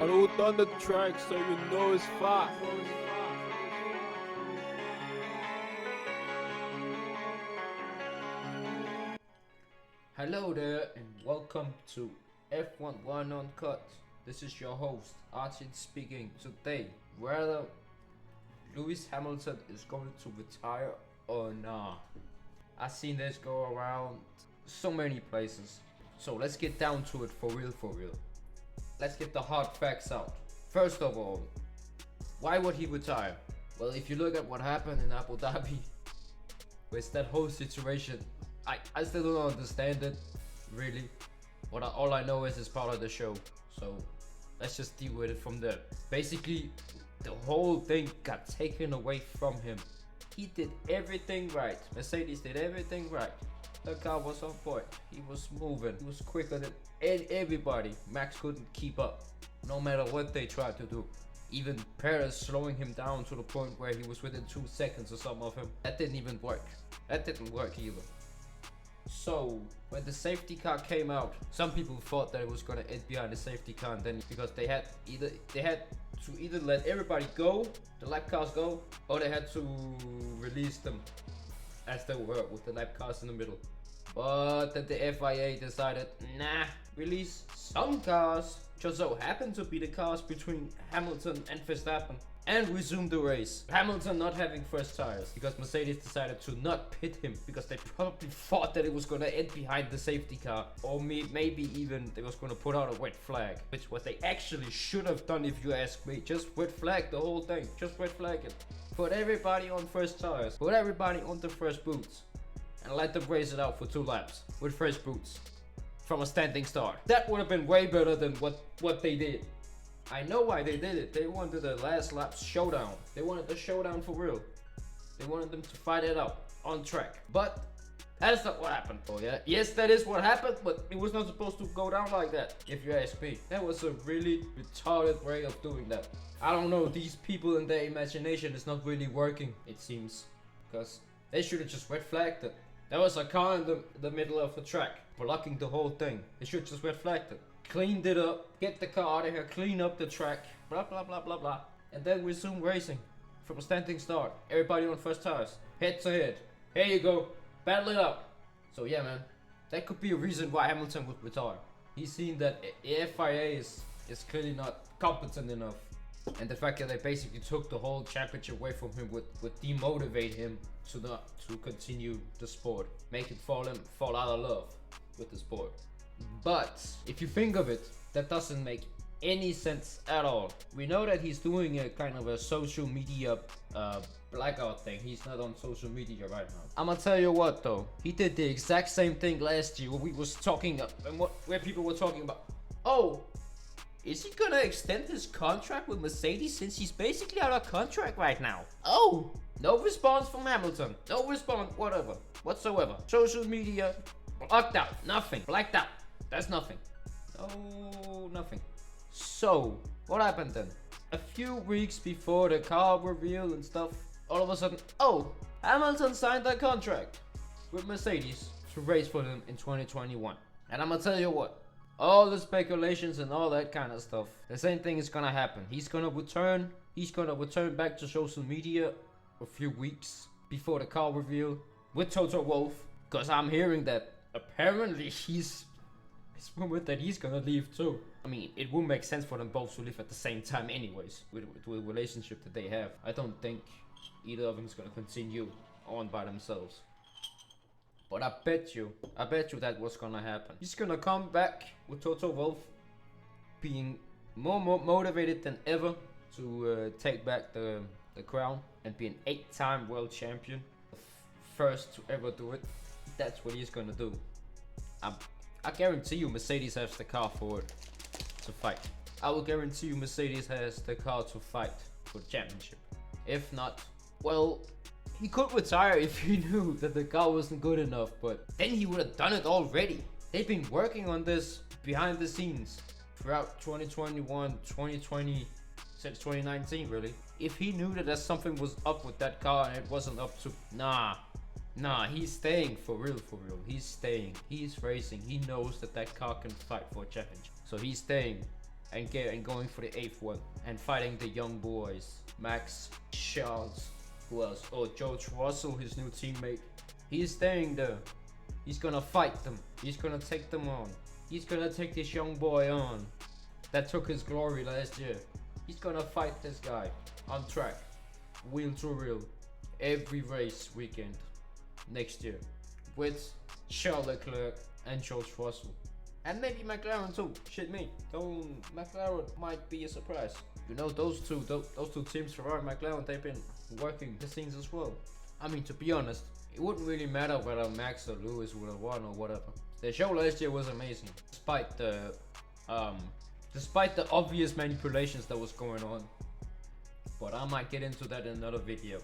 I rolled on the track so you know it's fast. Hello there and welcome to F11 Uncut. This is your host, Archie speaking. Today, whether Lewis Hamilton is going to retire or not. I've seen this go around so many places. So let's get down to it for real. Let's get the hard facts out. First of all, why would he retire? Well, if you look at what happened in Abu Dhabi with that whole situation, I still don't understand it, really. But all I know is it's part of the show. So let's just deal with it from there. Basically, the whole thing got taken away from him. He did everything right. Mercedes did everything right. The car was on point. He was moving. He was quicker than everybody. Max couldn't keep up, no matter what they tried to do. Even Perez slowing him down to the point where he was within 2 seconds or something of him. That didn't even work. That didn't work either. So when the safety car came out, some people thought that it was gonna end behind the safety car, and then because they had to either let everybody go, the lap cars go, or they had to release them as they were with the lap cars in the middle. But then the FIA decided, nah, release some cars, just so happened to be the cars between Hamilton and Verstappen, and resume the race. Hamilton not having fresh tires because Mercedes decided to not pit him because they probably thought that it was gonna end behind the safety car, or maybe even they was gonna put out a red flag, which what they actually should have done if you ask me. Just red flag the whole thing, just red flag it. Put everybody on fresh tires, put everybody on the fresh boots, and let them race it out for 2 laps with fresh boots from a standing start. That would have been way better than what they did. I know why they did it. They wanted the last lap showdown. They wanted the showdown for real. They wanted them to fight it out on track. But that's not what happened. Oh yeah, yes, that is what happened, but it was not supposed to go down like that, if you ask me. That was a really retarded way of doing that. I don't know, these people and their imagination is not really working, it seems. Because they should have just red flagged it. There was a car in the middle of the track, blocking the whole thing. They should just red flagged it. Cleaned it up, get the car out of here, clean up the track, blah blah blah blah blah. And then resume racing from a standing start. Everybody on first tires, head to head. Here you go, battle it out. So yeah, man, that could be a reason why Hamilton would retire. He's seen that the FIA is clearly not competent enough. And the fact that they basically took the whole championship away from him would demotivate him to continue the sport, make him fall out of love with the sport. But if you think of it, that doesn't make any sense at all. We know that he's doing a kind of a social media blackout thing. He's not on social media right now. I'ma tell you what though, he did the exact same thing last year where we was talking where people were talking about, oh, is he gonna extend his contract with Mercedes since he's basically out of contract right now? Oh, no response from Hamilton. No response, whatsoever. Social media, blocked out, nothing, blacked out. That's nothing. No, nothing. So, what happened then? A few weeks before the car reveal and stuff, all of a sudden, oh, Hamilton signed a contract with Mercedes to race for them in 2021. And I'm gonna tell you what, all the speculations and all that kind of stuff, the same thing is gonna happen. He's gonna return back to social media a few weeks before the car reveal with Toto Wolff, because I'm hearing that apparently it's rumored that he's gonna leave too. I mean, it would make sense for them both to leave at the same time anyways, with the relationship that they have. I don't think either of them is gonna continue on by themselves. But I bet you that was gonna happen. He's gonna come back with Toto Wolff being more motivated than ever to take back the crown and be an 8-time world champion. The first to ever do it. That's what he's gonna do. I guarantee you Mercedes has the car for it to fight. I will guarantee you Mercedes has the car to fight for the championship. If not, well, he could retire if he knew that the car wasn't good enough, but then he would have done it already. They've been working on this behind the scenes throughout 2021, 2020, since 2019 really. If he knew that something was up with that car and it wasn't up to, nah, he's staying for real. He's staying, he's racing. He knows that car can fight for a championship. So he's staying and going for the 8th one and fighting the young boys, Max, Charles, who else? Oh, George Russell, his new teammate. He's staying there. He's gonna fight them. He's gonna take them on. He's gonna take this young boy on that took his glory last year. He's gonna fight this guy on track, wheel to wheel, every race weekend next year with Charles Leclerc and George Russell. And maybe McLaren too. Shit me. McLaren might be a surprise. You know, those two teams, Ferrari and McLaren, they've been working the scenes as well. I mean, to be honest, it wouldn't really matter whether Max or Lewis would have won or whatever. The show last year was amazing, despite the obvious manipulations that was going on. But I might get into that in another video.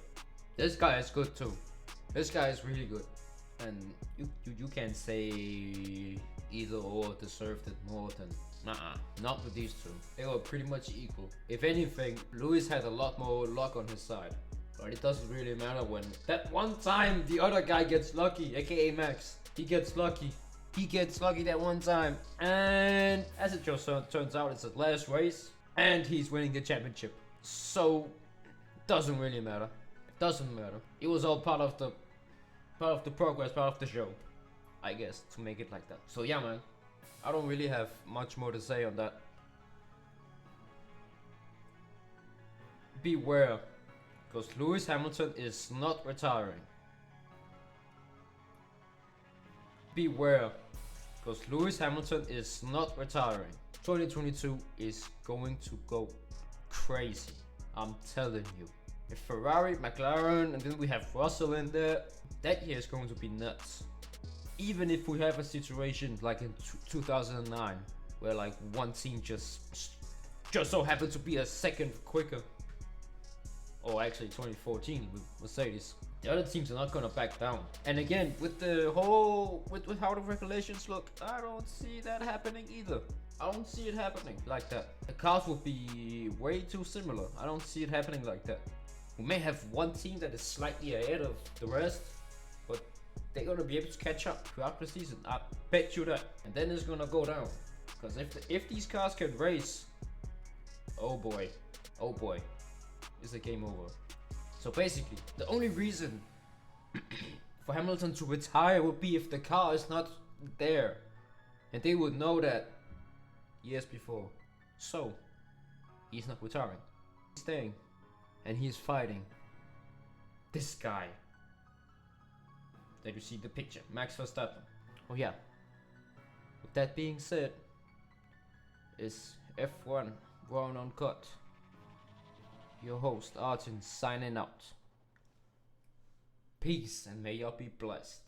This guy is good too. This guy is really good, and you can't say either or deserved it more than. Not with these two. They were pretty much equal. If anything, Lewis had a lot more luck on his side. But it doesn't really matter when that one time the other guy gets lucky, aka Max. He gets lucky. He gets lucky that one time. And as it just turns out, it's the last race. And he's winning the championship. So, doesn't really matter. Doesn't matter. It was all part of the progress, part of the show, I guess, to make it like that. So yeah, man, I don't really have much more to say on that. Beware, because Lewis Hamilton is not retiring. Beware, because Lewis Hamilton is not retiring. 2022 is going to go crazy, I'm telling you. If Ferrari, McLaren, and then we have Russell in there, that year is going to be nuts. Even if we have a situation like in 2009, where like one team just so happened to be a second quicker, or actually 2014 with Mercedes, the other teams are not gonna back down. And again, with the whole with how the regulations look, I don't see that happening either. I don't see it happening like that. The cars will be way too similar. I don't see it happening like that. We may have one team that is slightly ahead of the rest, but they're gonna be able to catch up throughout the season. I bet you that. And then it's gonna go down. Because if these cars can race, oh boy, it's a game over. So basically, the only reason for Hamilton to retire would be if the car is not there, and they would know that years before. So he's not retiring. He's staying. And he's fighting this guy that you see the picture, Max Verstappen. Oh yeah. With that being said, it's F1 Raw and Uncut. Your host Artin signing out. Peace, and may y'all be blessed.